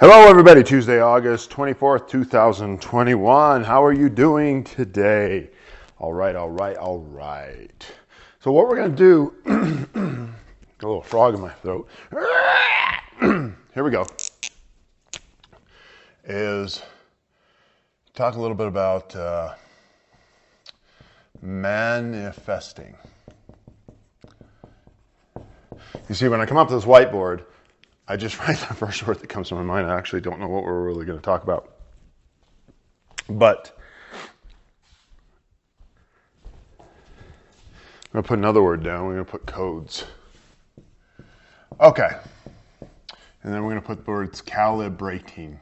Hello everybody, Tuesday, August 24th, 2021. How are you doing today? All right. So what we're going to do, a little frog in my throat. Here we go. Is talk a little bit about manifesting. You see, when I come up to this whiteboard, I just write the first word that comes to my mind. I actually don't know what we're really going to talk about. But I'm going to put another word down. We're going to put codes. Okay. And then we're going to put the words calibrating.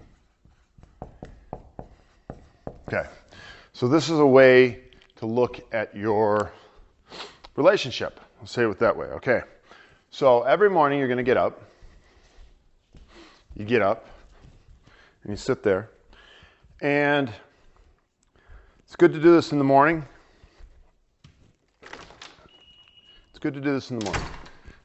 Okay. So this is a way to look at your relationship. I'll say it that way. Okay. So every morning you're going to get up. You get up and you sit there, and it's good to do this in the morning. It's good to do this in the morning.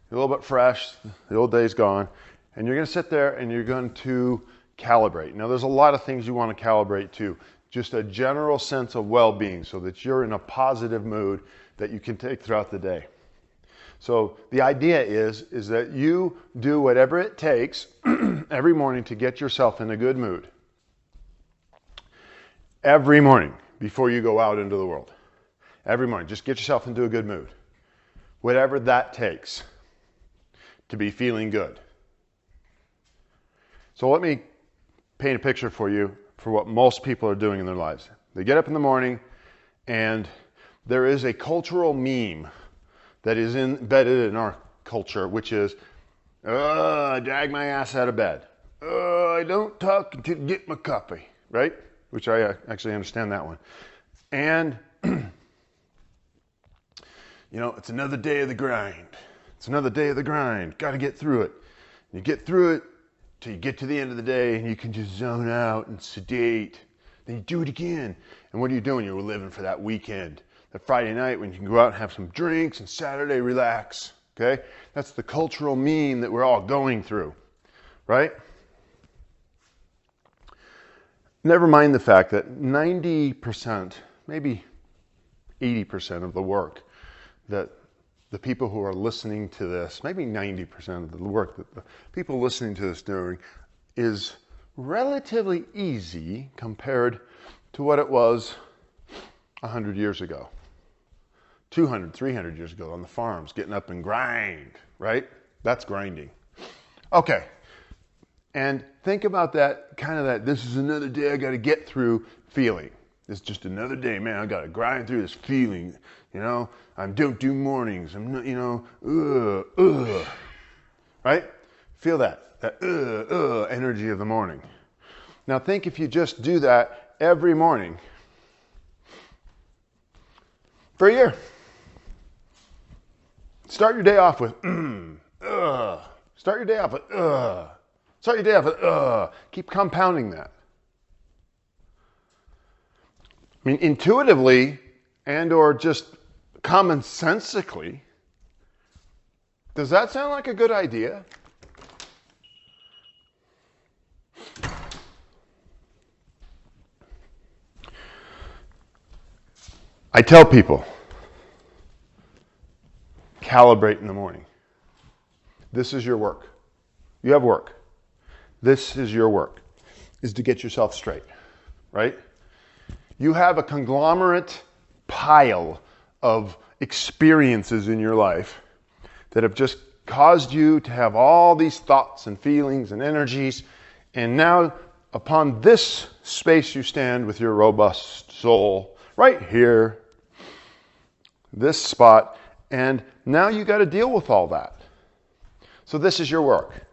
You're a little bit fresh, the old day's gone, and you're going to sit there and you're going to calibrate. Now, there's a lot of things you want to calibrate to. Just a general sense of well-being so that you're in a positive mood that you can take throughout the day. So the idea is that you do whatever it takes every morning to get yourself in a good mood. Every morning before you go out into the world. Every morning, just get yourself into a good mood. Whatever that takes to be feeling good. So let me paint a picture for you for what most people are doing in their lives. They get up in the morning and there is a cultural meme that is embedded in our culture, which is, I drag my ass out of bed. I don't talk until I get my coffee, right? Which I actually understand that one. And, it's another day of the grind. It's another day of the grind. Got to get through it. You get through it till you get to the end of the day and you can just zone out and sedate. Then you do it again. And what are you doing? You're living for that weekend. That Friday night when you can go out and have some drinks and Saturday relax, okay? That's the cultural meme that we're all going through, right? Never mind the fact that 90%, maybe 80% of the work that the people who are listening to this, maybe 90% of the work that the people listening to this doing is relatively easy compared to what it was 100 years ago. 200, 300 years ago on the farms, getting up and grind, right? That's grinding. Okay. And think about that, this is another day I got to get through feeling. It's just another day, man, I got to grind through this feeling, I don't do mornings, I'm not, right? Feel that energy of the morning. Now think if you just do that every morning for a year. Start your day off with, Start your day off with, Start your day off with, Keep compounding that. I mean, intuitively and or just commonsensically, does that sound like a good idea? I tell people, calibrate in the morning. This is your work. You have work. This is your work, is to get yourself straight, right? You have a conglomerate pile of experiences in your life that have just caused you to have all these thoughts and feelings and energies, and now upon this space you stand with your robust soul, right here, this spot, and now you got to deal with all that. So this is your work.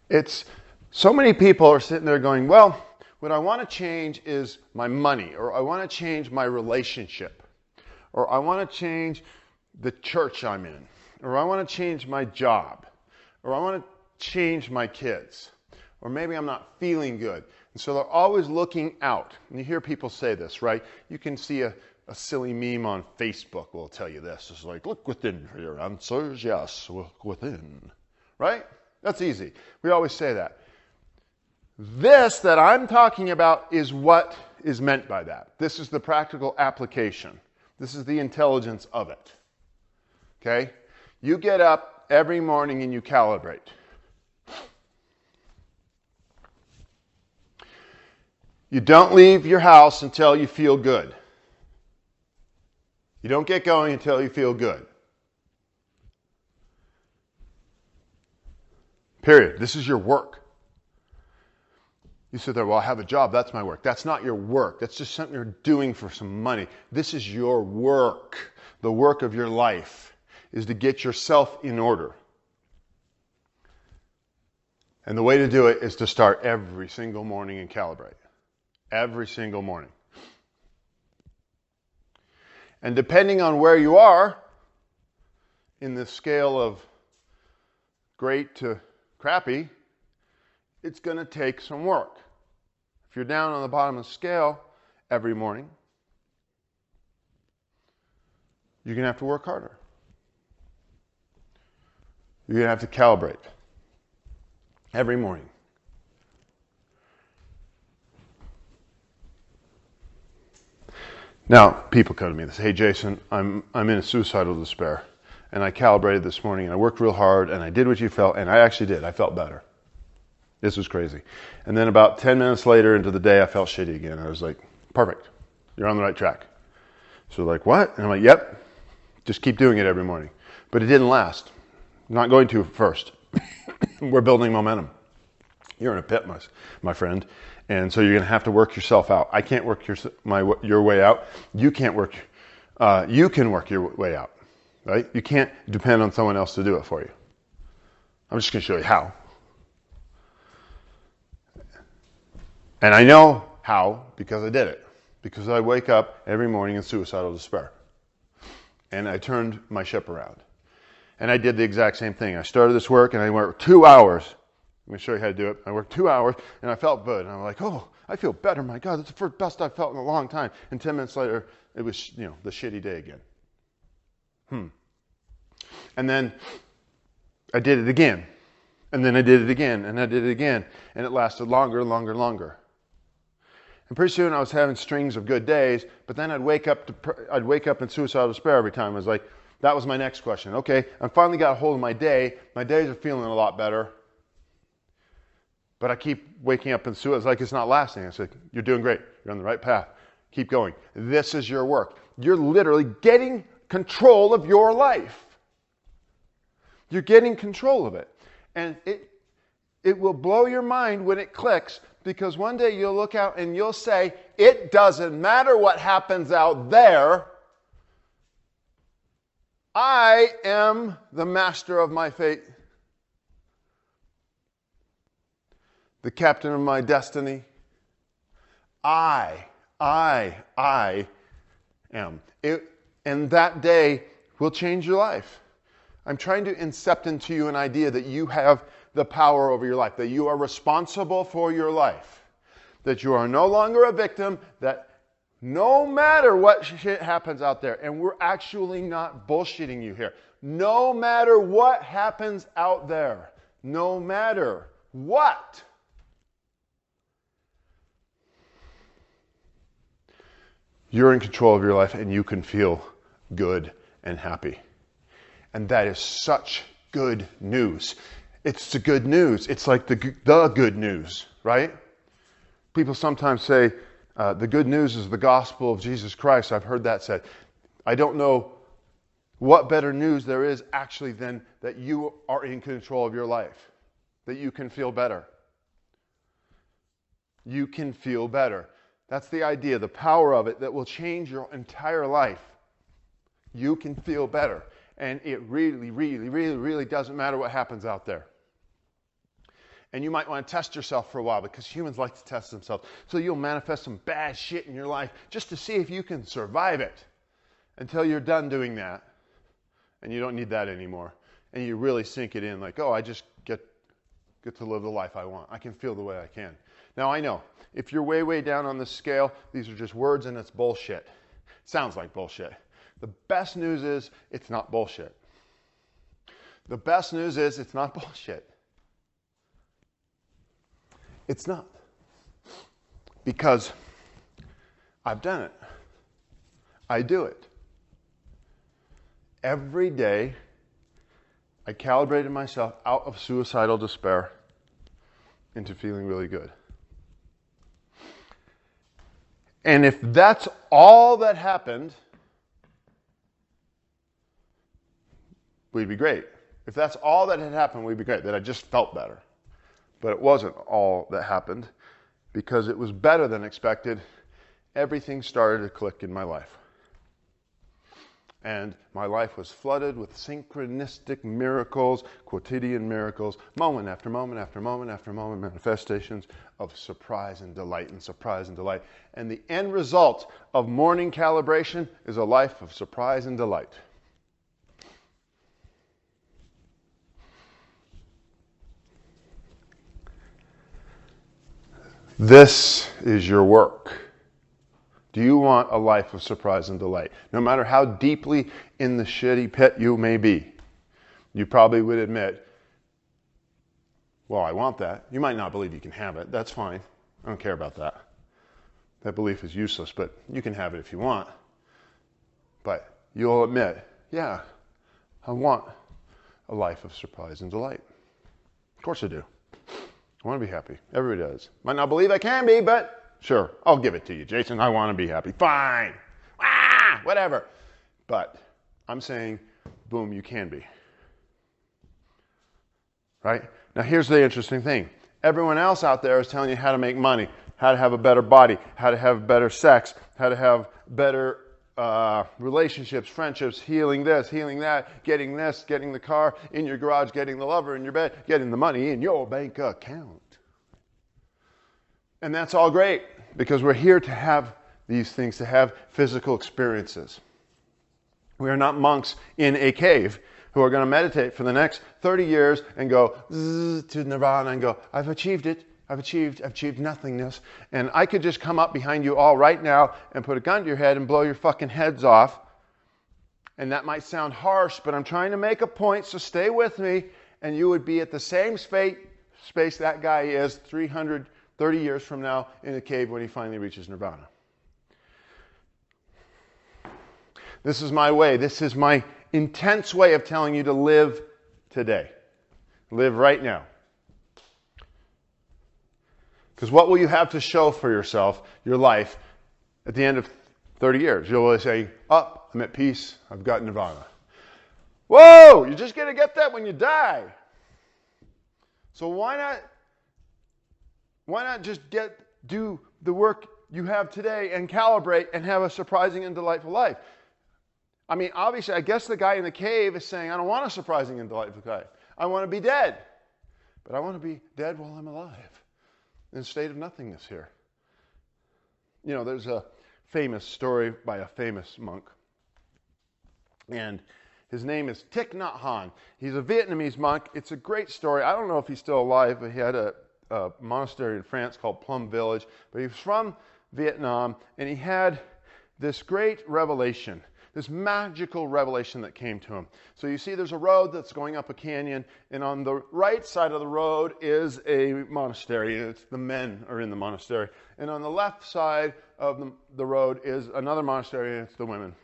It's so many people are sitting there going, well, what I want to change is my money, or I want to change my relationship, or I want to change the church I'm in, or I want to change my job, or I want to change my kids, or maybe I'm not feeling good. And so they're always looking out. And you hear people say this, right? You can see a silly meme on Facebook will tell you this. It's like, look within for your answers. Yes, look within. Right? That's easy. We always say that. This that I'm talking about is what is meant by that. This is the practical application. This is the intelligence of it. Okay? You get up every morning and you calibrate. You don't leave your house until you feel good. You don't get going until you feel good. Period. This is your work. You sit there, well, I have a job, that's my work. That's not your work. That's just something you're doing for some money. This is your work. The work of your life is to get yourself in order. And the way to do it is to start every single morning and calibrate. Every single morning. And depending on where you are in the scale of great to crappy, it's going to take some work. If you're down on the bottom of the scale every morning, you're going to have to work harder. You're going to have to calibrate every morning. Now, people come to me and say, hey, Jason, I'm in a suicidal despair. And I calibrated this morning, and I worked real hard, and I did what you felt, and I actually did. I felt better. This was crazy. And then about 10 minutes later into the day, I felt shitty again. I was like, perfect. You're on the right track. So they're like, what? And I'm like, yep. Just keep doing it every morning. But it didn't last. I'm not going to at first. We're building momentum. You're in a pit, my friend. And so you're going to have to work yourself out. I can't work your way out. You can't work. You can work your way out, right? You can't depend on someone else to do it for you. I'm just going to show you how. And I know how because I did it. Because I wake up every morning in suicidal despair. And I turned my ship around. And I did the exact same thing. I started this work and I worked 2 hours. Let me show you how to do it. I worked 2 hours and I felt good. And I'm like, oh, I feel better. My God, that's the first best I've felt in a long time. And 10 minutes later, it was, the shitty day again. And then I did it again. And then I did it again. And I did it again. And it lasted longer. And pretty soon I was having strings of good days, but then I'd wake up in suicidal despair every time. I was like, that was my next question. Okay, I finally got a hold of my day. My days are feeling a lot better. But I keep waking up in suicide. It's like it's not lasting. I said, you're doing great. You're on the right path. Keep going. This is your work. You're literally getting control of your life. You're getting control of it. And it will blow your mind when it clicks, because one day you'll look out and you'll say, it doesn't matter what happens out there. I am the master of my fate. The captain of my destiny. I am. And that day will change your life. I'm trying to incept into you an idea that you have the power over your life, that you are responsible for your life, that you are no longer a victim, that no matter what shit happens out there, and we're actually not bullshitting you here, no matter what happens out there, no matter what, you're in control of your life and you can feel good and happy. And that is such good news. It's the good news. It's like the good news, right? People sometimes say, the good news is the gospel of Jesus Christ. I've heard that said. I don't know what better news there is actually than that you are in control of your life. That you can feel better. You can feel better. That's the idea, the power of it that will change your entire life. You can feel better. And it really doesn't matter what happens out there. And you might want to test yourself for a while, because humans like to test themselves. So you'll manifest some bad shit in your life just to see if you can survive it until you're done doing that. And you don't need that anymore. And you really sink it in like, oh, I just get to live the life I want. I can feel the way I can. Now I know, if you're way down on the scale, these are just words and it's bullshit. Sounds like bullshit. The best news is it's not bullshit. The best news is it's not bullshit. It's not. Because I've done it. I do it. Every day, I calibrated myself out of suicidal despair into feeling really good. And if that's all that happened, we'd be great. If that's all that had happened, we'd be great. That I just felt better. But it wasn't all that happened, because it was better than expected. Everything started to click in my life. And my life was flooded with synchronistic miracles, quotidian miracles, moment after moment after moment after moment, manifestations of surprise and delight and surprise and delight. And the end result of morning calibration is a life of surprise and delight. This is your work. Do you want a life of surprise and delight? No matter how deeply in the shitty pit you may be, you probably would admit, well, I want that. You might not believe you can have it. That's fine. I don't care about that. That belief is useless, but you can have it if you want. But you'll admit, yeah, I want a life of surprise and delight. Of course I do. I want to be happy. Everybody does. Might not believe I can be, but sure, I'll give it to you, Jason. I want to be happy. Fine. Whatever. But I'm saying, boom, you can be. Right? Now, here's the interesting thing. Everyone else out there is telling you how to make money, how to have a better body, how to have better sex, how to have better relationships, friendships, healing this, healing that, getting this, getting the car in your garage, getting the lover in your bed, getting the money in your bank account. And that's all great, because we're here to have these things, to have physical experiences. We are not monks in a cave who are going to meditate for the next 30 years and go to nirvana and go, I've achieved it. I've achieved nothingness. And I could just come up behind you all right now and put a gun to your head and blow your fucking heads off. And that might sound harsh, but I'm trying to make a point, so stay with me. And you would be at the same space that guy is 330 years from now in a cave when he finally reaches nirvana. This is my way. This is my intense way of telling you to live today. Live right now. Because what will you have to show for yourself, your life, at the end of 30 years? You'll always say, I'm at peace. I've got nirvana. Whoa! You're just going to get that when you die. So why not just do the work you have today and calibrate and have a surprising and delightful life? I mean, obviously, I guess the guy in the cave is saying, I don't want a surprising and delightful life. I want to be dead. But I want to be dead while I'm alive. In a state of nothingness here. You know, there's a famous story by a famous monk. And his name is Thich Nhat Hanh. He's a Vietnamese monk. It's a great story. I don't know if he's still alive, but he had a monastery in France called Plum Village. But he was from Vietnam, and he had this great revelation. This magical revelation that came to him. So you see there's a road that's going up a canyon, and on the right side of the road is a monastery, and it's the men are in the monastery. And on the left side of the road is another monastery, and it's the women.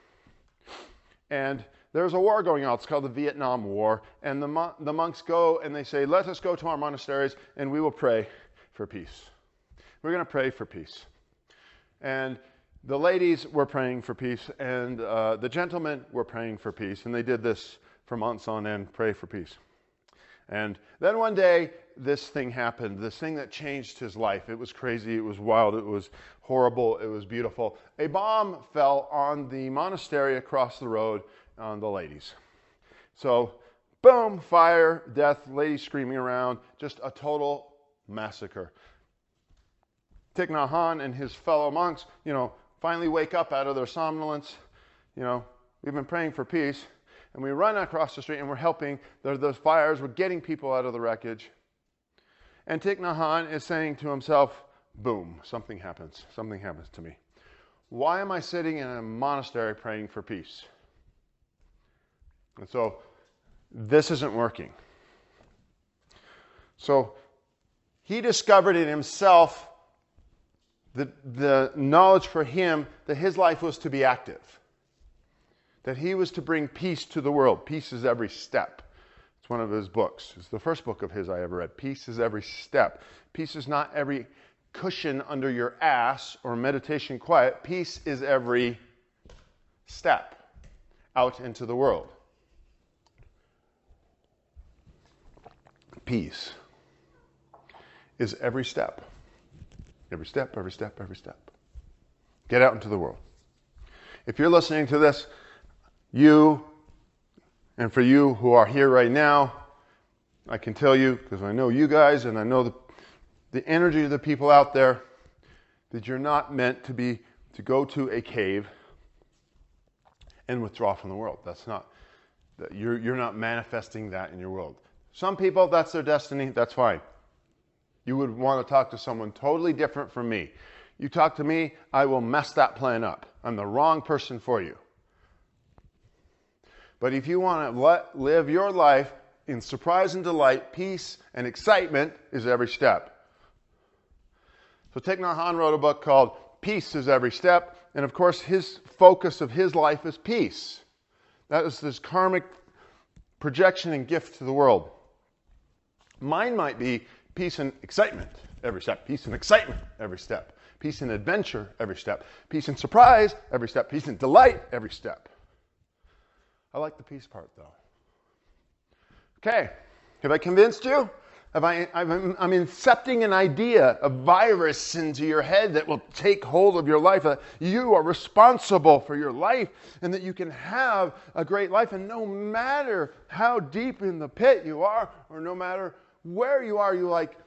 And there's a war going on. It's called the Vietnam War. And the monks go and they say, let us go to our monasteries, and we will pray for peace. We're going to pray for peace. And the ladies were praying for peace, and the gentlemen were praying for peace, and they did this for months on end, pray for peace. And then one day, this thing happened, this thing that changed his life. It was crazy, it was wild, it was horrible, it was beautiful. A bomb fell on the monastery across the road on the ladies. So, boom, fire, death, ladies screaming around, just a total massacre. Thich Nhat Hanh and his fellow monks, finally wake up out of their somnolence. We've been praying for peace. And we run across the street and we're helping. There's those fires. We're getting people out of the wreckage. And Thich Nhat Hanh is saying to himself, boom, something happens. Something happens to me. Why am I sitting in a monastery praying for peace? And so this isn't working. So He discovered in himself the knowledge for him that his life was to be active, that he was to bring peace to the world. Peace is every step. It's one of his books. It's the first book of his I ever read. Peace is every step. Peace is not every cushion under your ass or meditation quiet. Peace is every step out into the world. Peace is every step. Every step, every step, every step. Get out into the world. If you're listening to this, you, and for you who are here right now, I can tell you, because I know you guys and I know the energy of the people out there, that you're not meant to go to a cave and withdraw from the world. That's not, you're not manifesting that in your world. Some people, that's their destiny, that's fine. You would want to talk to someone totally different from me. You talk to me, I will mess that plan up. I'm the wrong person for you. But if you want to live your life in surprise and delight, peace and excitement is every step. So Thich Nhat Hanh wrote a book called Peace is Every Step. And of course, his focus of his life is peace. That is this karmic projection and gift to the world. Mine might be peace and excitement every step. Peace and excitement every step. Peace and adventure every step. Peace and surprise every step. Peace and delight every step. I like the peace part, though. Okay, have I convinced you? I'm incepting an idea, a virus into your head that will take hold of your life. You are responsible for your life and that you can have a great life. And no matter how deep in the pit you are, or no matter where you are,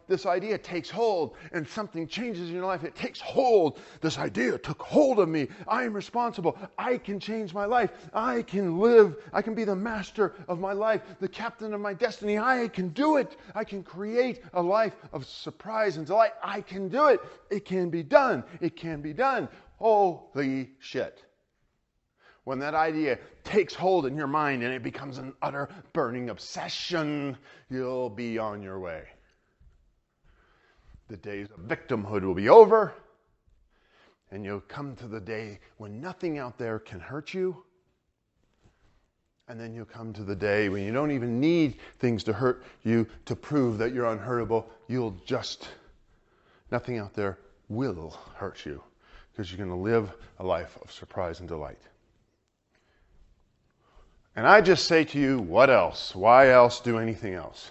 this idea takes hold and something changes in your life. It takes hold. This idea took hold of me. I am responsible. I can change my life. I can live. I can be the master of my life, the captain of my destiny. I can do it. I can create a life of surprise and delight. I can do it. It can be done. It can be done. Holy shit. When that idea takes hold in your mind and it becomes an utter burning obsession, you'll be on your way. The days of victimhood will be over, and you'll come to the day when nothing out there can hurt you. And then you'll come to the day when you don't even need things to hurt you to prove that you're unhurtable. Nothing out there will hurt you, because you're going to live a life of surprise and delight. And I just say to you, what else? Why else do anything else?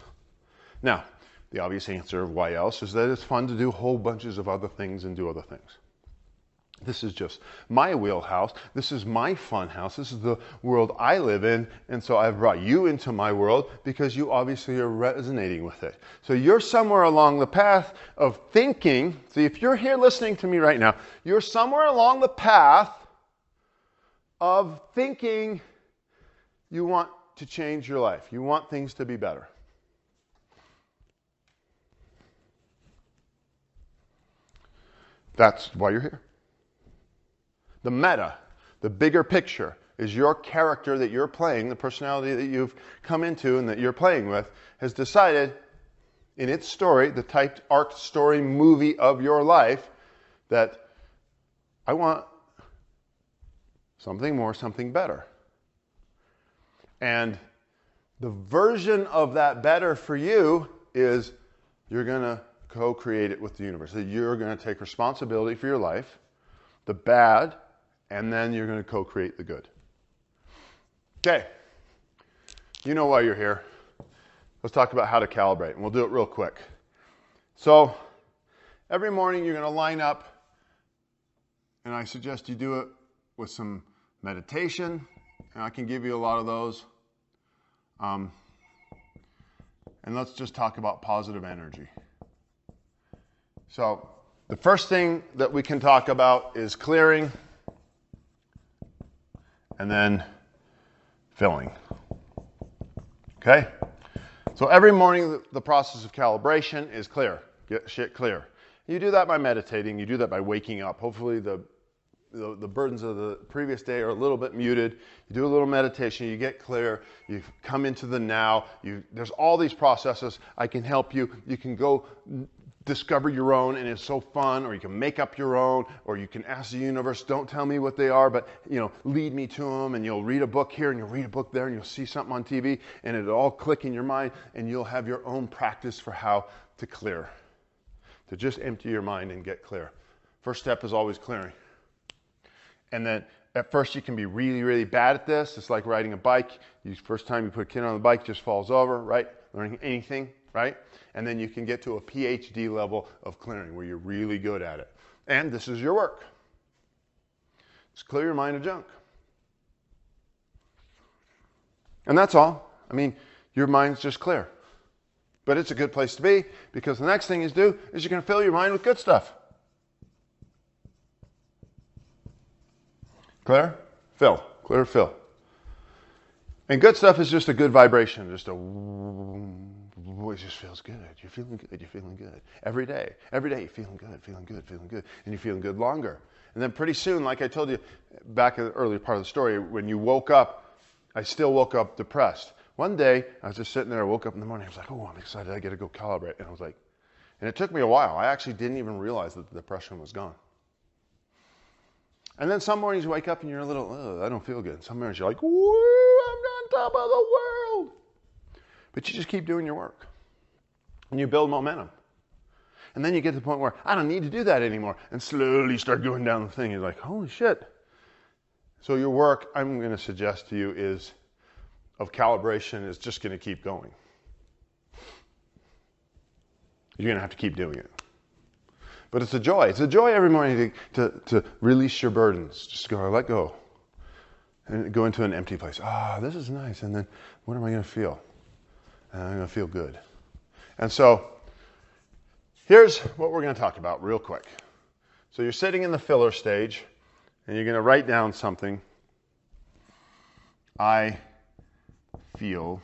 Now, the obvious answer of why else is that it's fun to do whole bunches of other things and do other things. This is just my wheelhouse. This is my fun house. This is the world I live in. And so I've brought you into my world because you obviously are resonating with it. So you're somewhere along the path of thinking. See, if you're here listening to me right now, you're somewhere along the path of thinking you want to change your life. You want things to be better. That's why you're here. The meta, the bigger picture, is your character that you're playing, the personality that you've come into and that you're playing with, has decided in its story, the typed arc story movie of your life, that I want something more, something better. And the version of that better for you is you're going to co-create it with the universe. So you're going to take responsibility for your life, the bad, and then you're going to co-create the good. Okay. You know why you're here. Let's talk about how to calibrate, and we'll do it real quick. So every morning you're going to line up, and I suggest you do it with some meditation, and I can give you a lot of those. And let's just talk about positive energy. So the first thing that we can talk about is clearing and then filling. Okay? So every morning the process of calibration is clear. Get shit clear. You do that by meditating. You do that by waking up. Hopefully the burdens of the previous day are a little bit muted. You do a little meditation, you get clear, you come into the now. There's all these processes. I can help you. You can go discover your own, and it's so fun, or you can make up your own, or you can ask the universe, don't tell me what they are, but lead me to them, and you'll read a book here, and you'll read a book there, and you'll see something on TV, and it'll all click in your mind, and you'll have your own practice for how to clear, to just empty your mind and get clear. First step is always clearing. And then at first you can be really, really bad at this. It's like riding a bike. First time you put a kid on the bike, just falls over, right? Learning anything, right? And then you can get to a PhD level of clearing where you're really good at it. And this is your work. Just clear your mind of junk. And that's all. I mean, your mind's just clear. But it's a good place to be, because the next thing is you're going to fill your mind with good stuff. Clear? Fill. Clear, fill. And good stuff is just a good vibration. Just it just feels good. You're feeling good. You're feeling good. Every day you're feeling good, feeling good, feeling good. And you're feeling good longer. And then pretty soon, like I told you back in the earlier part of the story, when you woke up, I still woke up depressed. One day, I was just sitting there, I woke up in the morning, I was like, oh, I'm excited, I get to go calibrate. And I was like, and it took me a while. I actually didn't even realize that the depression was gone. And then some mornings you wake up and you're a little, I don't feel good. Some mornings you're like, woo, I'm on top of the world. But you just keep doing your work. And you build momentum. And then you get to the point where I don't need to do that anymore. And slowly start going down the thing. You're like, holy shit. So your work, I'm going to suggest to you, of calibration is just going to keep going. You're going to have to keep doing it. But it's a joy. It's a joy every morning to release your burdens. Just go, let go. And go into an empty place. This is nice. And then what am I going to feel? And I'm going to feel good. And so here's what we're going to talk about real quick. So you're sitting in the filler stage, and you're going to write down something. I feel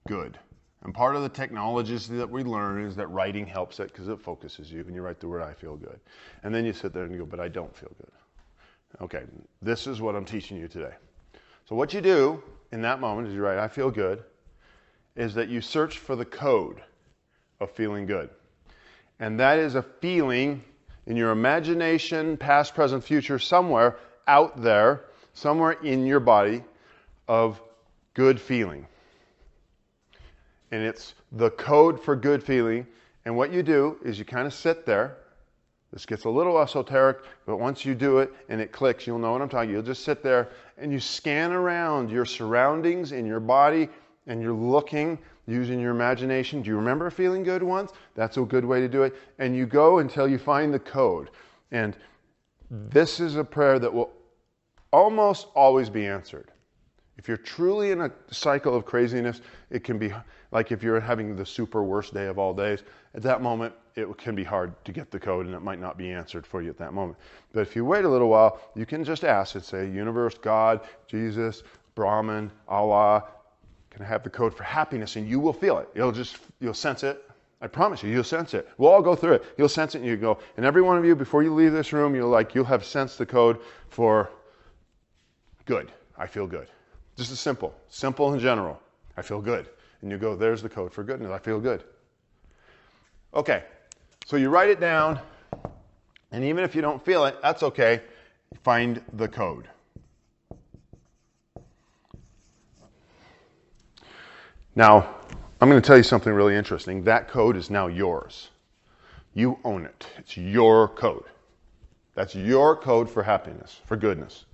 good. And part of the technologies that we learn is that writing helps it because it focuses you, and you write the word I feel good. And then you sit there and you go, but I don't feel good. Okay, this is what I'm teaching you today. So what you do in that moment is you write I feel good, is that you search for the code of feeling good. And that is a feeling in your imagination, past, present, future, somewhere out there, somewhere in your body of good feeling. And it's the code for good feeling. And what you do is you kind of sit there. This gets a little esoteric, but once you do it and it clicks, you'll know what I'm talking about. You'll just sit there and you scan around your surroundings in your body, and you're looking using your imagination. Do you remember feeling good once? That's a good way to do it. And you go until you find the code. And this is a prayer that will almost always be answered. If you're truly in a cycle of craziness, it can be like if you're having the super worst day of all days. At that moment, it can be hard to get the code, and it might not be answered for you at that moment. But if you wait a little while, you can just ask and say, universe, God, Jesus, Brahman, Allah, can I have the code for happiness? And you will feel it. You'll sense it. I promise you'll sense it. We'll all go through it. You'll sense it, and you go. And every one of you, before you leave this room, you'll have sensed the code for good. I feel good. Just as simple and general. I feel good. And you go, there's the code for goodness. I feel good. Okay, so you write it down, and even if you don't feel it, that's okay. Find the code. Now, I'm going to tell you something really interesting. That code is now yours. You own it. It's your code. That's your code for happiness, for goodness,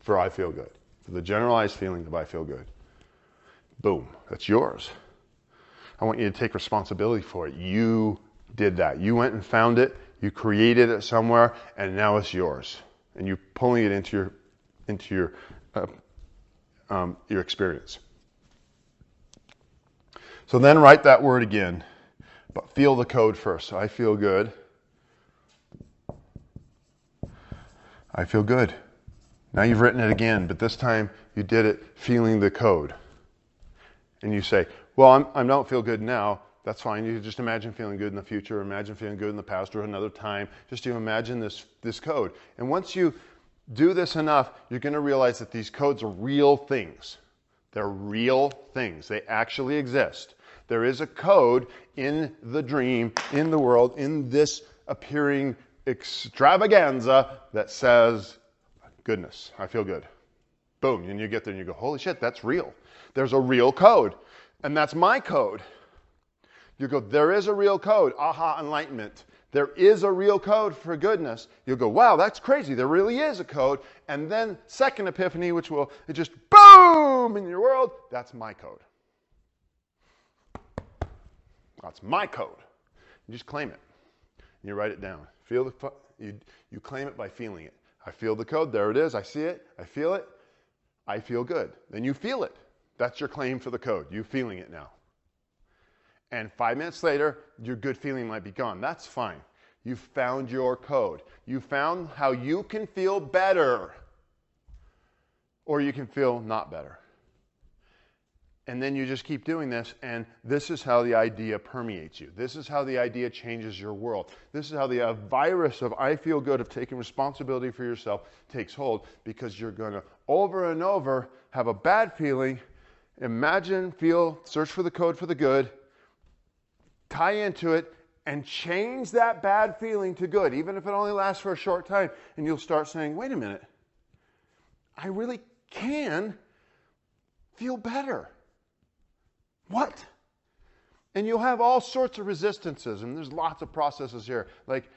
for I feel good. For the generalized feeling of I feel good. Boom. That's yours. I want you to take responsibility for it. You did that. You went and found it. You created it somewhere, and now it's yours. And you're pulling it into your experience. So then write that word again, but feel the code first. So I feel good. I feel good. Now you've written it again, but this time you did it feeling the code. And you say, well, I don't feel good now. That's fine. You just imagine feeling good in the future, or imagine feeling good in the past, or another time. Just you imagine this code. And once you do this enough, you're going to realize that these codes are real things. They're real things. They actually exist. There is a code in the dream, in the world, in this appearing extravaganza that says, goodness, I feel good. Boom, and you get there and you go, holy shit, that's real. There's a real code, and that's my code. You go, there is a real code. Aha, enlightenment. There is a real code for goodness. You'll go, wow, that's crazy. There really is a code. And then second epiphany, which will, it just boom in your world. That's my code. That's my code. You just claim it. And you write it down. You claim it by feeling it. I feel the code. There it is. I see it. I feel it. I feel good. Then you feel it. That's your claim for the code. You feeling it now. And 5 minutes later, your good feeling might be gone. That's fine. You found your code. You found how you can feel better. Or you can feel not better. And then you just keep doing this, and this is how the idea permeates you. This is how the idea changes your world. This is how the virus of I feel good, of taking responsibility for yourself, takes hold, because you're going to over and over have a bad feeling, imagine, feel, search for the code for the good, tie into it, and change that bad feeling to good, even if it only lasts for a short time. And you'll start saying, wait a minute, I really can feel better. What? And you'll have all sorts of resistances, and there's lots of processes here. Like,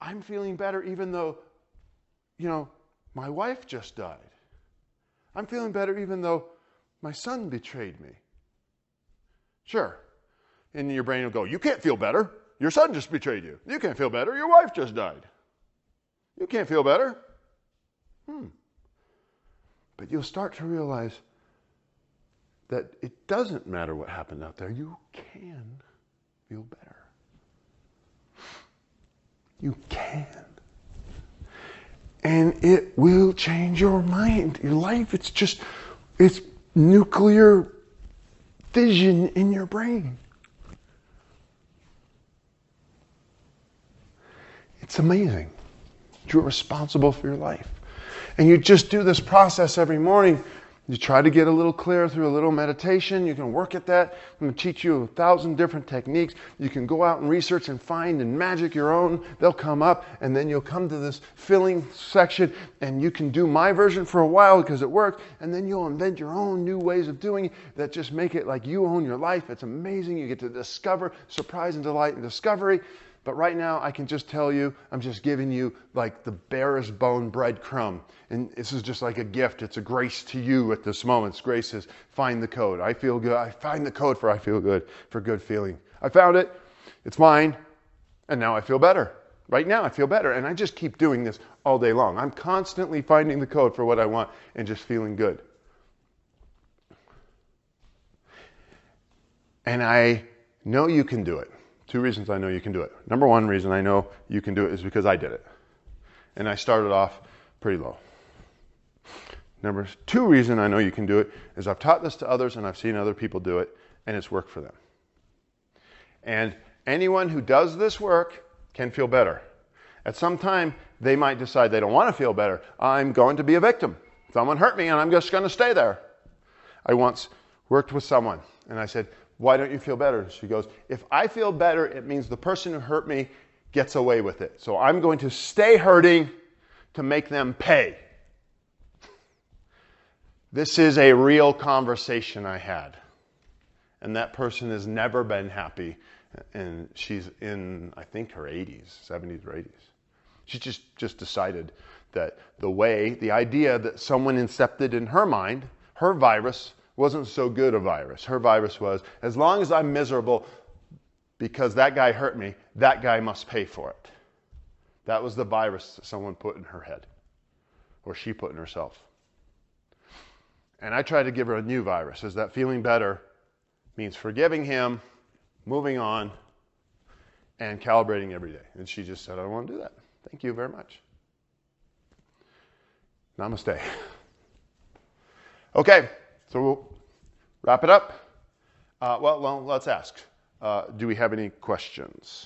I'm feeling better even though, my wife just died. I'm feeling better even though my son betrayed me. Sure. And your brain will go, you can't feel better. Your son just betrayed you. You can't feel better. Your wife just died. You can't feel better. But you'll start to realize that it doesn't matter what happened out there. You can feel better. You can. And it will change your mind, your life. It's nuclear fission in your brain. It's amazing. You're responsible for your life. And you just do this process every morning. You try to get a little clearer through a little meditation. You can work at that. I'm going to teach you 1,000 different techniques. You can go out and research and find and magic your own. They'll come up, and then you'll come to this filling section, and you can do my version for a while because it works, and then you'll invent your own new ways of doing it that just make it like you own your life. It's amazing. You get to discover, surprise and delight and discovery. But right now, I can just tell you, I'm just giving you like the barest bone breadcrumb. And this is just like a gift. It's a grace to you at this moment. Grace is find the code. I feel good. I find the code for I feel good, for good feeling. I found it. It's mine. And now I feel better. Right now, I feel better. And I just keep doing this all day long. I'm constantly finding the code for what I want and just feeling good. And I know you can do it. 2 reasons I know you can do it. Number 1 reason I know you can do it is because I did it. And I started off pretty low. Number 2 reason I know you can do it is I've taught this to others and I've seen other people do it and it's worked for them. And anyone who does this work can feel better. At some time, they might decide they don't want to feel better. I'm going to be a victim. Someone hurt me and I'm just going to stay there. I once worked with someone and I said, why don't you feel better? She goes, if I feel better, it means the person who hurt me gets away with it. So I'm going to stay hurting to make them pay. This is a real conversation I had. And that person has never been happy. And she's in, I think, her 80s, 70s or 80s. She just decided that the idea that someone incepted in her mind, her virus, wasn't so good a virus. Her virus was, as long as I'm miserable because that guy hurt me, that guy must pay for it. That was the virus that someone put in her head, or she put in herself. And I tried to give her a new virus, is that feeling better means forgiving him, moving on, and calibrating every day. And she just said, I don't want to do that. Thank you very much. Namaste. Okay. So we'll wrap it up. Well, let's ask. Do we have any questions?